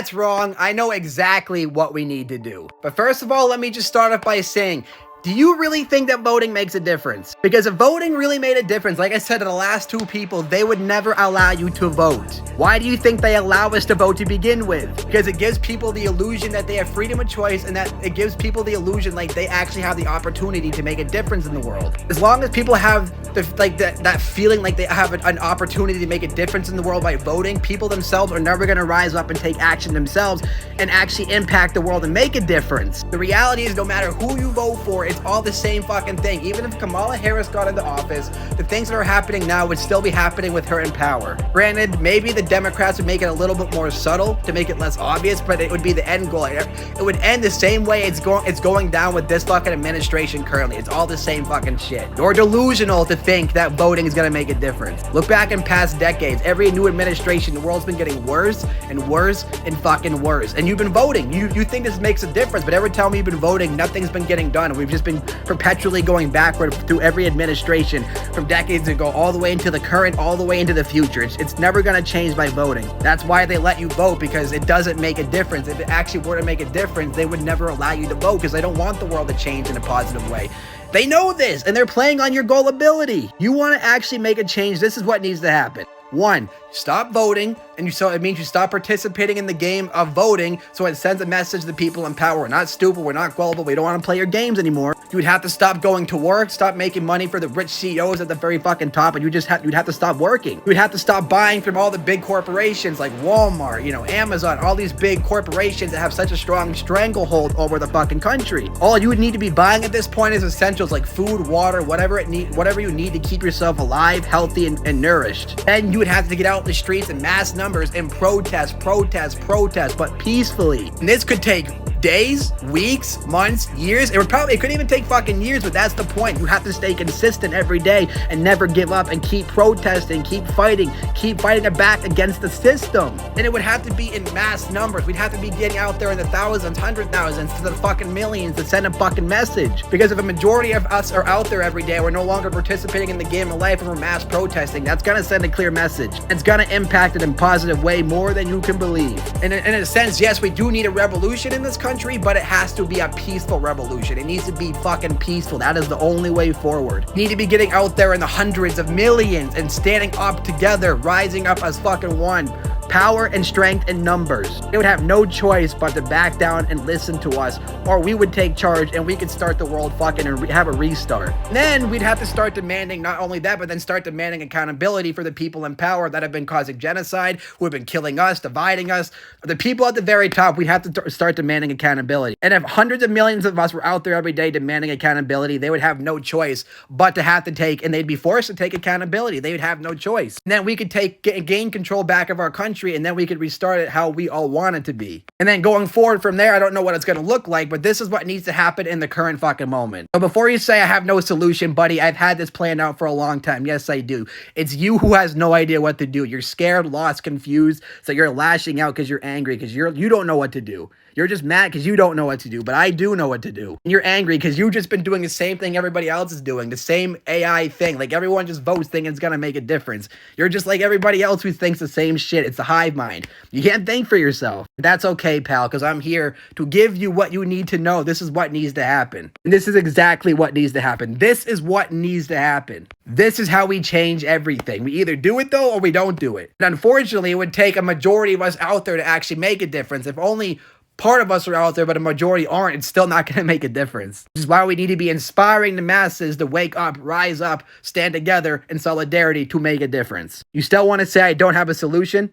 That's wrong. I know exactly what we need to do. But first of all, let me just start off by saying, do you really think that voting makes a difference? Because if voting really made a difference, like I said to the last two people, they would never allow you to vote. Why do you think they allow us to vote to begin with? Because it gives people the illusion that they have freedom of choice, and that it gives people the illusion like they actually have the opportunity to make a difference in the world. As long as people have that feeling like they have an opportunity to make a difference in the world by voting, people themselves are never going to rise up and take action themselves and actually impact the world and make a difference. The reality is, no matter who you vote for, it's all the same fucking thing. Even if Kamala Harris got into office, the things that are happening now would still be happening with her in power. Granted, maybe the Democrats would make it a little bit more subtle to make it less obvious, but it would be the end goal. It would end the same way it's going down with this fucking administration currently. It's all the same fucking shit. You're delusional to think that voting is gonna make a difference. Look back in past decades. Every new administration, the world's been getting worse and worse and fucking worse. And you've been voting. You think this makes a difference, but every time you've been voting, nothing's been getting done. We've just been perpetually going backward through every administration from decades ago all the way into the current, all the way into the future. It's never going to change by voting. That's why they let you vote, because it doesn't make a difference. If it actually were to make a difference, they would never allow you to vote, because they don't want the world to change in a positive way. They know this, and they're playing on your gullibility. You want to actually make a change, this is what needs to happen. 1, stop voting, and so it means you stop participating in the game of voting, so it sends a message to the people in power. We're not stupid, we're not gullible, we don't want to play your games anymore. You would have to stop going to work, stop making money for the rich CEOs at the very fucking top, and you'd have to stop working. You would have to stop buying from all the big corporations like Walmart, Amazon, all these big corporations that have such a strong stranglehold over the fucking country. All you would need to be buying at this point is essentials like food, water, whatever you need to keep yourself alive, healthy, and nourished. And you would have to get out in the streets in mass numbers and protest, but peacefully. And this could take days, weeks, months, years. It could even take fucking years, but that's the point. You have to stay consistent every day and never give up and keep protesting, keep fighting it back against the system. And it would have to be in mass numbers. We'd have to be getting out there in the thousands, 100,000s to the fucking millions to send a fucking message. Because if a majority of us are out there every day, we're no longer participating in the game of life and we're mass protesting, that's gonna send a clear message. It's gonna impact it in a positive way more than you can believe. And in a sense, yes, we do need a revolution in this country, but it has to be a peaceful revolution. It needs to be fucking peaceful. That is the only way forward. You need to be getting out there in the hundreds of millions and standing up together, rising up as fucking one. Power and strength in numbers. They would have no choice but to back down and listen to us, or we would take charge and we could start the world fucking and have a restart. And then we'd have to start demanding not only that, but then start demanding accountability for the people in power that have been causing genocide, who have been killing us, dividing us. The people at the very top, we'd have to start demanding accountability. And if hundreds of millions of us were out there every day demanding accountability, they would have no choice but to have to take, and they'd be forced to take accountability. They would have no choice. And then we could gain control back of our country, and then we could restart it how we all want it to be. And then going forward from there, I don't know what it's going to look like, but this is what needs to happen in the current fucking moment. But before you say I have no solution, buddy, I've had this planned out for a long time. Yes, I do. It's you who has no idea what to do. You're scared, lost, confused, so you're lashing out because you're angry, because you don't know what to do. You're just mad because you don't know what to do, but I do know what to do. And you're angry because you've just been doing the same thing everybody else is doing, the same AI thing. Like, everyone just votes thinking it's gonna make a difference. You're just like everybody else who thinks the same shit. It's the hive mind. You can't think for yourself. That's okay, pal, because I'm here to give you what you need to know. This is what needs to happen. And this is exactly what needs to happen. This is what needs to happen. This is how we change everything. We either do it, though, or we don't do it. And unfortunately, it would take a majority of us out there to actually make a difference. If only part of us are out there, but a majority aren't, it's still not going to make a difference. Which is why we need to be inspiring the masses to wake up, rise up, stand together in solidarity to make a difference. You still want to say I don't have a solution?